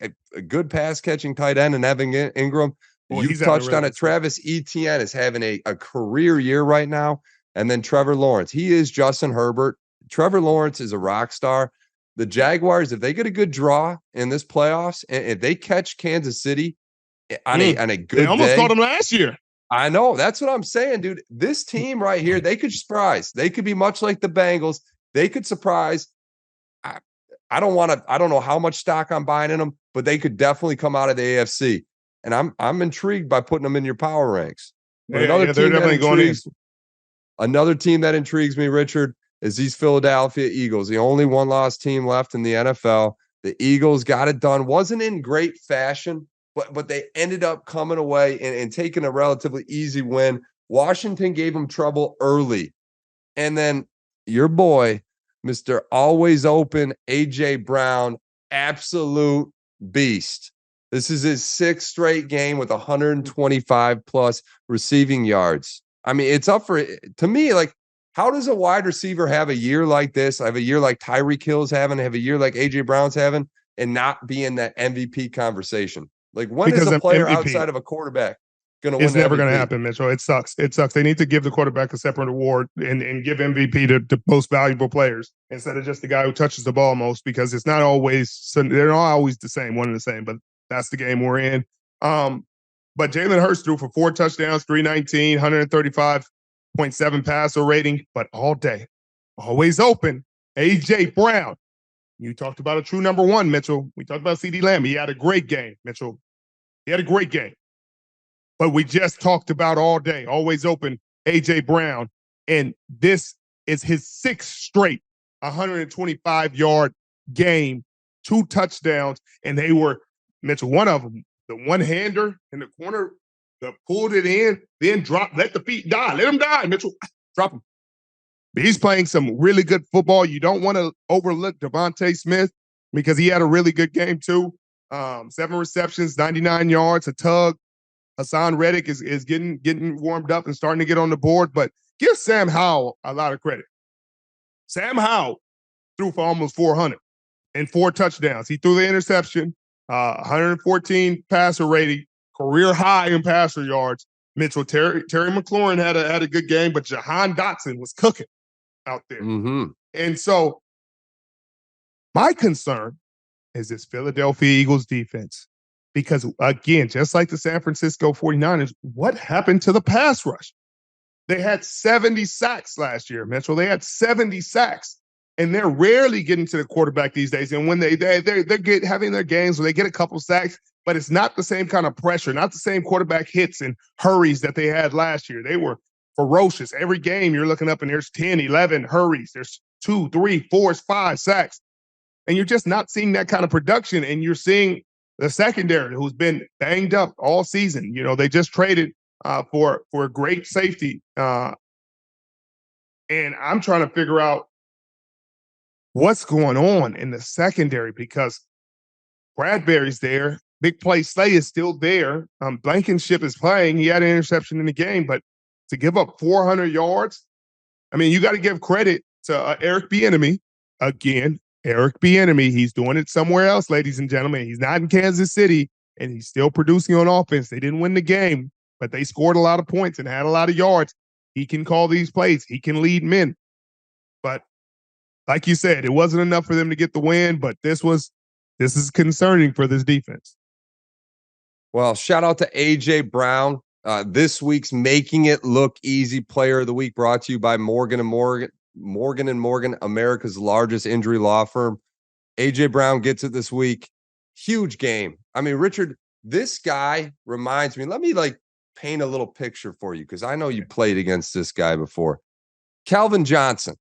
good pass catching tight end in Evan Ingram. Boy, You've he's having a touched really on good it. season. Travis Etienne is having a career year right now. And then Trevor Lawrence. He is Justin Herbert. Trevor Lawrence is a rock star. The Jaguars, if they get a good draw in this playoffs, and if they catch Kansas City on a They good almost day, caught him last year. I know. That's what I'm saying, dude. This team right here, they could surprise. They could be much like the Bengals. They could surprise. I don't know how much stock I'm buying in them, but they could definitely come out of the AFC. And I'm intrigued by putting them in your power ranks. But Yeah, they're definitely going in. Another team that intrigues me, Richard, is these Philadelphia Eagles, the only one-loss team left in the NFL. The Eagles got it done. Wasn't in great fashion, but they ended up coming away and taking a relatively easy win. Washington gave them trouble early. And then your boy, Mr. Always Open, A.J. Brown, absolute beast. This is his 6th straight game with 125-plus receiving yards. I mean, it's up for it. To me, like, how does a wide receiver have a year like this, have a year like Tyreek Hill's having, have a year like A.J. Brown's having, and not be in that MVP conversation? Like, when is a player outside of a quarterback going to win? It's never going to happen, Mitchell. It sucks. It sucks. They need to give the quarterback a separate award and give MVP to most valuable players instead of just the guy who touches the ball most, because it's not always, they're not always the same, one and the same, but that's the game we're in. But Jalen Hurts threw for 4 touchdowns, 319, 135.7 passer rating, but all day, always open. A.J. Brown. You talked about a true number one, Mitchell. We talked about CeeDee Lamb. He had a great game, Mitchell. He had a great game. But we just talked about all day, always open, A.J. Brown. And this is his 6th straight 125-yard game, 2 touchdowns. And they were, Mitchell, one of them, the one-hander in the corner that pulled it in, then dropped, let the feet die. Let him die, Mitchell. Drop him. But he's playing some really good football. You don't want to overlook Devontae Smith because he had a really good game too. 7 receptions, 99 yards, a tug. Hassan Reddick is getting warmed up and starting to get on the board. But give Sam Howell a lot of credit. Sam Howell threw for almost 400 and 4 touchdowns. He threw the interception, 114 passer rating, career high in passer yards. Mitchell, Terry McLaurin had a good game, but Jahan Dotson was cooking out there. Mm-hmm. And so my concern is this Philadelphia Eagles defense. Because, again, just like the San Francisco 49ers, what happened to the pass rush? They had 70 sacks last year, Mitchell. They had 70 sacks. And they're rarely getting to the quarterback these days. And when they're having their games where they get a couple sacks, but it's not the same kind of pressure, not the same quarterback hits and hurries that they had last year. They were ferocious. Every game you're looking up and there's 10, 11 hurries. There's 2, 3, 4, 5 sacks. And you're just not seeing that kind of production. And you're seeing the secondary who's been banged up all season. You know, they just traded for a great safety. And I'm trying to figure out what's going on in the secondary because Bradbury's there. Big Play Slay is still there. Blankenship is playing. He had an interception in the game, but to give up 400 yards, I mean, you got to give credit to Eric Bieniemy. Again, Eric Bieniemy. He's doing it somewhere else, ladies and gentlemen. He's not in Kansas City, and he's still producing on offense. They didn't win the game, but they scored a lot of points and had a lot of yards. He can call these plays. He can lead men. But like you said, it wasn't enough for them to get the win, but this is concerning for this defense. Well, shout out to A.J. Brown. This week's Making It Look Easy Player of the Week brought to you by Morgan & Morgan, America's largest injury law firm. A.J. Brown gets it this week. Huge game. I mean, Richard, this guy reminds me, let me paint a little picture for you because I know you played against this guy before. Calvin Johnson.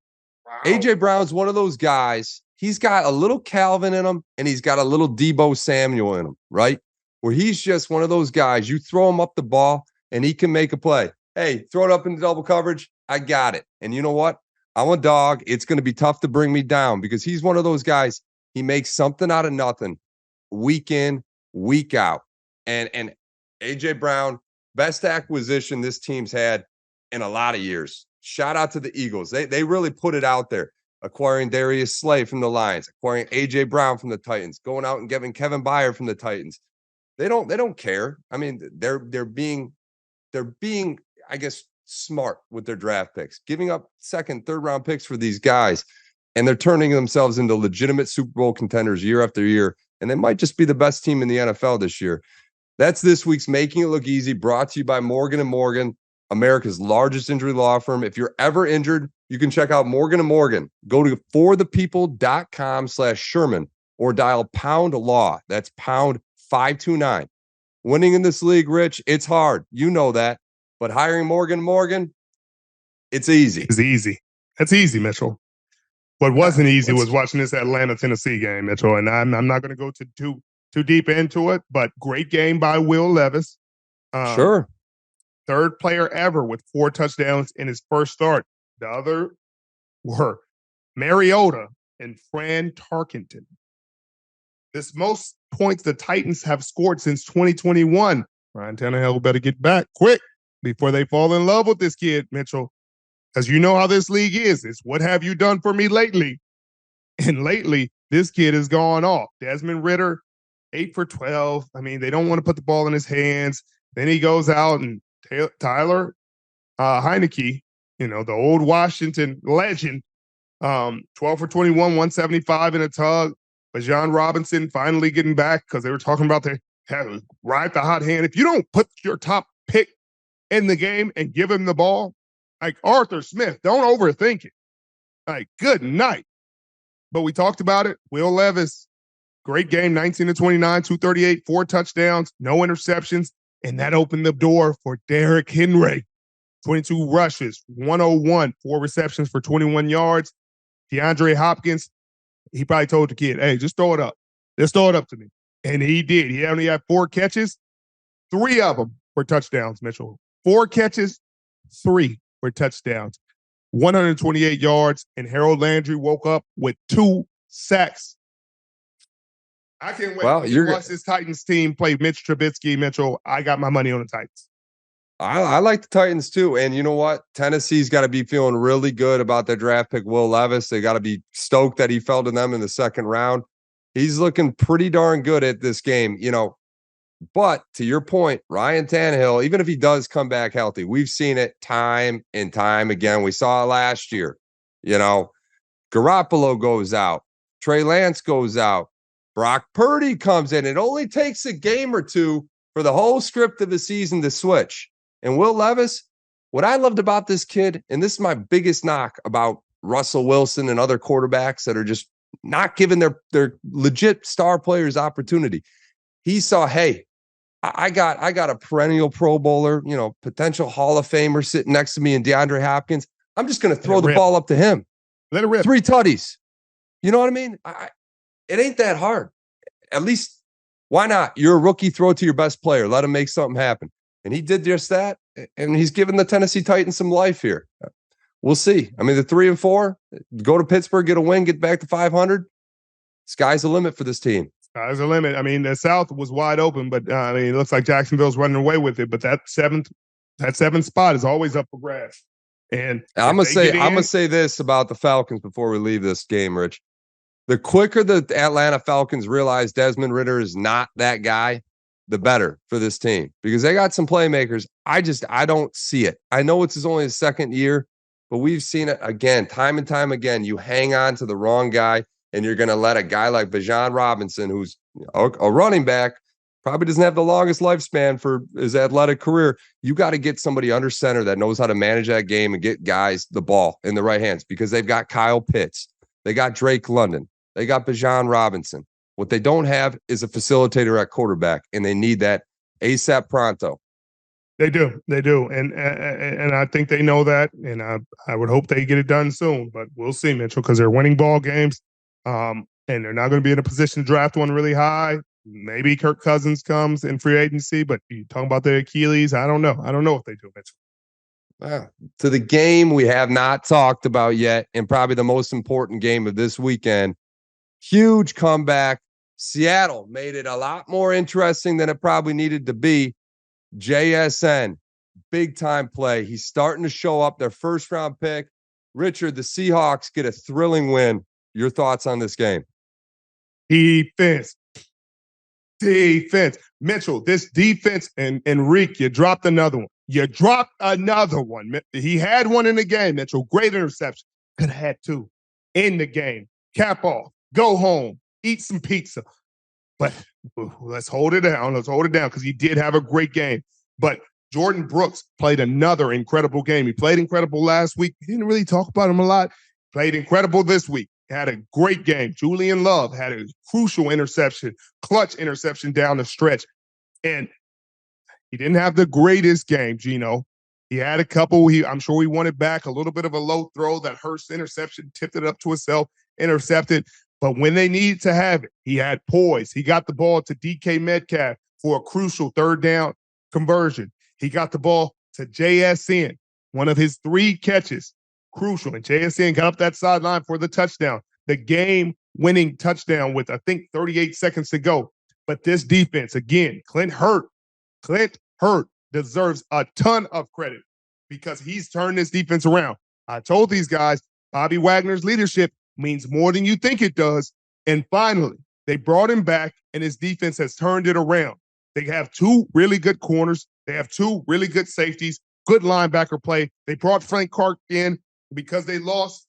Wow. A.J. Brown's one of those guys. He's got a little Calvin in him and he's got a little Deebo Samuel in him, right? Where he's just one of those guys. You throw him up the ball and he can make a play. Hey, throw it up into double coverage. I got it. And you know what? I'm a dog. It's going to be tough to bring me down because he's one of those guys. He makes something out of nothing week in, week out. And A.J. Brown, best acquisition this team's had in a lot of years. Shout out to the Eagles. They really put it out there. Acquiring Darius Slay from the Lions, acquiring A.J. Brown from the Titans, going out and getting Kevin Byard from the Titans. They don't care. I mean, they're being, I guess, smart with their draft picks, giving up second, third round picks for these guys, and they're turning themselves into legitimate Super Bowl contenders year after year. And they might just be the best team in the NFL this year. That's this week's Making It Look Easy, brought to you by Morgan & Morgan, America's largest injury law firm. If you're ever injured, you can check out Morgan & Morgan. Go to forthepeople.com/Sherman or dial pound law. That's pound 529. Winning in this league, Rich, it's hard. You know that. But hiring Morgan & Morgan, it's easy. It's easy. That's easy, Mitchell. What wasn't easy was watching this Atlanta-Tennessee game, Mitchell. And I'm not going to go too deep into it, but great game by Will Levis. Sure. Third player ever with 4 touchdowns in his first start. The other were Mariota and Fran Tarkenton. This most points the Titans have scored since 2021. Ryan Tannehill better get back quick before they fall in love with this kid, Mitchell. Because you know how this league is. It's what have you done for me lately? And lately, this kid has gone off. Desmond Ridder, 8 for 12. I mean, they don't want to put the ball in his hands. Then he goes out and Tyler Heineke, the old Washington legend, 12 for 21, 175 in a tug. But John Robinson finally getting back because they were talking about they have ride the hot hand. If you don't put your top pick in the game and give him the ball, like Arthur Smith, don't overthink it. Like, good night. But we talked about it. Will Levis, great game, 19 to 29, 238, 4 touchdowns, no interceptions. And that opened the door for Derrick Henry. 22 rushes, 101, 4 receptions for 21 yards. DeAndre Hopkins, he probably told the kid, hey, just throw it up. Just throw it up to me. And he did. He only had 4 catches. 3 of them were touchdowns, Mitchell. 4 catches, 3 were touchdowns. 128 yards, and Harold Landry woke up with 2 sacks. I can't wait to watch this Titans team play Mitch Trubisky, Mitchell. I got my money on the Titans. I like the Titans too. And you know what? Tennessee's got to be feeling really good about their draft pick, Will Levis. They got to be stoked that he fell to them in the second round. He's looking pretty darn good at this game, But to your point, Ryan Tannehill, even if he does come back healthy, we've seen it time and time again. We saw it last year. Garoppolo goes out. Trey Lance goes out. Brock Purdy comes in. It only takes a game or two for the whole script of the season to switch. And Will Levis, what I loved about this kid, and this is my biggest knock about Russell Wilson and other quarterbacks that are just not giving their legit star players opportunity. He saw, hey, I got a perennial Pro Bowler, potential Hall of Famer sitting next to me in DeAndre Hopkins. I'm just going to throw the ball up to him. Let it rip. 3 tutties. You know what I mean? It ain't that hard. At least, why not? You're a rookie, throw it to your best player. Let him make something happen. And he did just that, and he's given the Tennessee Titans some life here. We'll see. I mean, the 3-4, go to Pittsburgh, get a win, get back to 500. Sky's the limit for this team. Sky's the limit. I mean, the South was wide open, but it looks like Jacksonville's running away with it. But that seventh spot is always up for grabs. And I'm gonna say this about the Falcons before we leave this game, Rich. The quicker the Atlanta Falcons realize Desmond Ridder is not that guy, the better for this team, because they got some playmakers. I don't see it. I know it's only his second year, but we've seen it again, time and time again. You hang on to the wrong guy, and you're going to let a guy like Bijan Robinson, who's a running back, probably doesn't have the longest lifespan for his athletic career. You got to get somebody under center that knows how to manage that game and get guys the ball in the right hands, because they've got Kyle Pitts. They got Drake London. They got Bijan Robinson. What they don't have is a facilitator at quarterback, and they need that ASAP pronto. They do. And I think they know that, and I would hope they get it done soon, but we'll see, Mitchell, because they're winning ball games, and they're not going to be in a position to draft one really high. Maybe Kirk Cousins comes in free agency, but you talking about their Achilles, I don't know. I don't know if they do, Mitchell. Wow. To the game we have not talked about yet, and probably the most important game of this weekend. Huge comeback. Seattle made it a lot more interesting than it probably needed to be. JSN, big time play. He's starting to show up, their first round pick. Richard, the Seahawks get a thrilling win. Your thoughts on this game? Defense. Defense. Mitchell, this defense, and Reek, you dropped another one. You dropped another one. He had one in the game, Mitchell. Great interception. Could have had two in the game. Cap off. Go home. Eat some pizza. But let's hold it down. Let's hold it down because he did have a great game. But Jordan Brooks played another incredible game. He played incredible last week. We didn't really talk about him a lot. Played incredible this week. Had a great game. Julian Love had a crucial interception, clutch interception down the stretch. And he didn't have the greatest game, Geno. He had a couple. I'm sure he wanted back a little bit of a low throw. That Hurst interception tipped it up to himself, intercepted. But when they needed to have it, he had poise. He got the ball to DK Metcalf for a crucial third down conversion. He got the ball to JSN, one of his 3 catches, crucial. And JSN got up that sideline for the touchdown, the game-winning touchdown with, I think, 38 seconds to go. But this defense, again, Clint Hurt deserves a ton of credit because he's turned this defense around. I told these guys, Bobby Wagner's leadership means more than you think it does. And finally, they brought him back, and his defense has turned it around. They have 2 really good corners. They have 2 really good safeties, good linebacker play. They brought Frank Clark in because they lost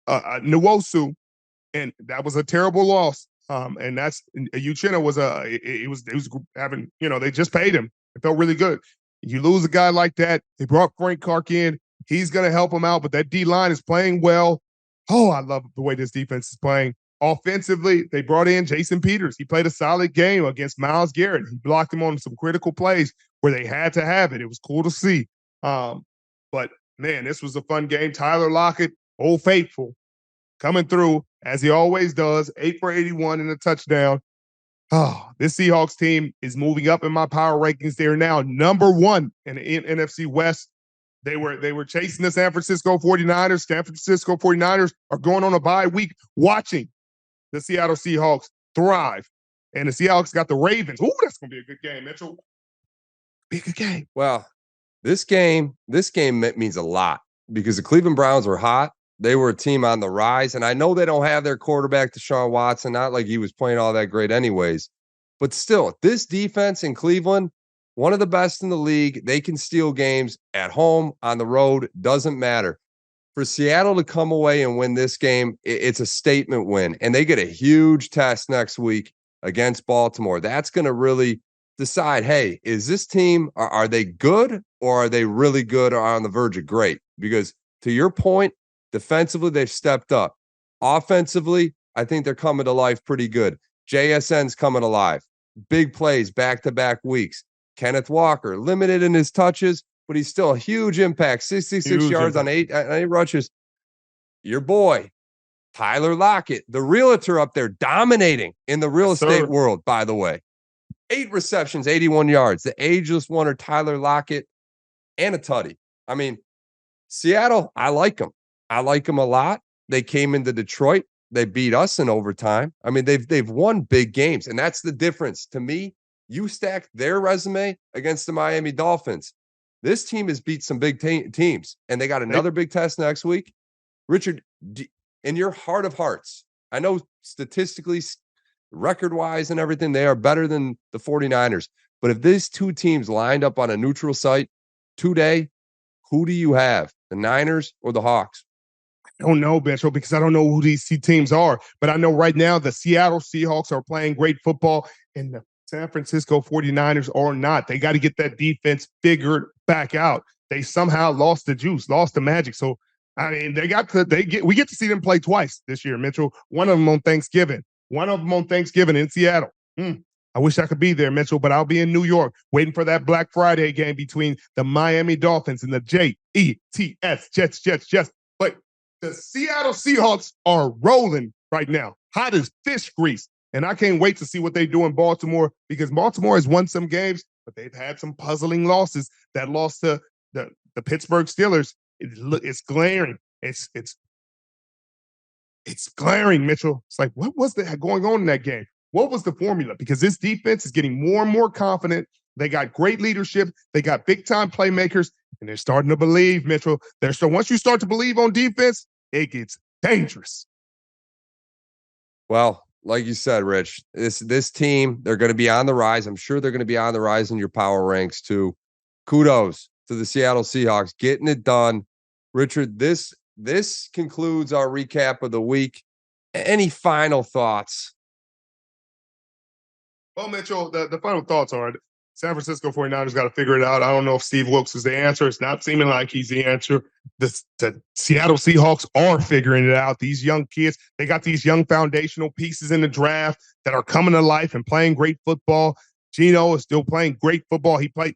Nwosu, and that was a terrible loss. And that's Uchenna was it was having, they just paid him. It felt really good. You lose a guy like that. They brought Frank Clark in. He's going to help him out, but that D-line is playing well. Oh, I love the way this defense is playing. Offensively, they brought in Jason Peters. He played a solid game against Myles Garrett. He blocked him on some critical plays where they had to have it. It was cool to see. But, man, this was a fun game. Tyler Lockett, Old Faithful, coming through, as he always does, 8 for 81 and a touchdown. Oh, this Seahawks team is moving up in my power rankings. They are now number 1 in the NFC West. They were chasing the San Francisco 49ers. San Francisco 49ers are going on a bye week watching the Seattle Seahawks thrive. And the Seahawks got the Ravens. Ooh, that's going to be a good game, Mitchell. Be a good game. Well, this game means a lot because the Cleveland Browns were hot. They were a team on the rise. And I know they don't have their quarterback, Deshaun Watson, not like he was playing all that great anyways. But still, this defense in Cleveland, one of the best in the league. They can steal games at home, on the road, doesn't matter. For Seattle to come away and win this game, it's a statement win. And they get a huge test next week against Baltimore. That's going to really decide, hey, is this team, are they good or are they really good or on the verge of great? Because to your point, defensively, they've stepped up. Offensively, I think they're coming to life pretty good. JSN's coming alive. Big plays back-to-back weeks. Kenneth Walker, limited in his touches, but he's still a huge impact. 66 yards on eight rushes. Your boy, Tyler Lockett, the realtor up there, dominating in the real estate world, by the way. 8 receptions, 81 yards. The ageless wonder, Tyler Lockett, and a tutty. I mean, Seattle, I like them. I like them a lot. They came into Detroit. They beat us in overtime. I mean, they've won big games, and that's the difference. To me, you stack their resume against the Miami Dolphins. This team has beat some big teams, and they got another big test next week. Richard, in your heart of hearts, I know statistically, record-wise and everything, they are better than the 49ers. But if these 2 teams lined up on a neutral site today, who do you have, the Niners or the Hawks? I don't know, Mitchell, because I don't know who these 2 teams are. But I know right now the Seattle Seahawks are playing great football, and the San Francisco 49ers are not. They got to get that defense figured back out. They somehow lost the juice, lost the magic. So, I mean, we get to see them play twice this year, Mitchell. One of them on Thanksgiving in Seattle. I wish I could be there, Mitchell, but I'll be in New York waiting for that Black Friday game between the Miami Dolphins and the Jets, Jets. But the Seattle Seahawks are rolling right now, hot as fish grease. And I can't wait to see what they do in Baltimore, because Baltimore has won some games, but they've had some puzzling losses. That loss to the Pittsburgh Steelers, it's glaring. It's glaring, Mitchell. It's like, what was that going on in that game? What was the formula? Because this defense is getting more and more confident. They got great leadership. They got big-time playmakers, and they're starting to believe, Mitchell. So once you start to believe on defense, it gets dangerous. Well, like you said, Rich, this team, they're going to be on the rise. I'm sure they're going to be on the rise in your power ranks too. Kudos to the Seattle Seahawks getting it done. Richard, this concludes our recap of the week. Any final thoughts? Well, Mitchell, the final thoughts are San Francisco 49ers got to figure it out. I don't know if Steve Wilkes is the answer. It's not seeming like he's the answer. The Seattle Seahawks are figuring it out. These young kids, they got these young foundational pieces in the draft that are coming to life and playing great football. Geno is still playing great football. He played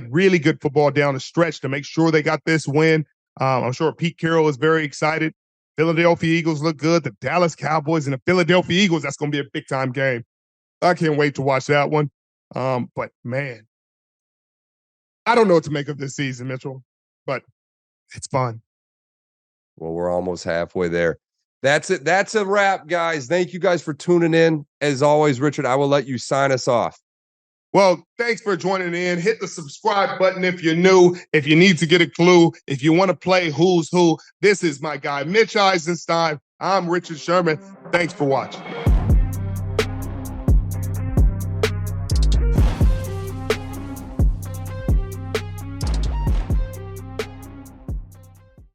really good football down the stretch to make sure they got this win. I'm sure Pete Carroll is very excited. Philadelphia Eagles look good. The Dallas Cowboys and the Philadelphia Eagles, that's going to be a big-time game. I can't wait to watch that one. But, man, I don't know what to make of this season, Mitchell, but it's fun. Well, we're almost halfway there. That's it. That's a wrap, guys. Thank you guys for tuning in. As always, Richard, I will let you sign us off. Well, thanks for joining in. Hit the subscribe button if you're new, if you need to get a clue, if you want to play Who's Who. This is my guy, Mitch Eisenstein. I'm Richard Sherman. Thanks for watching.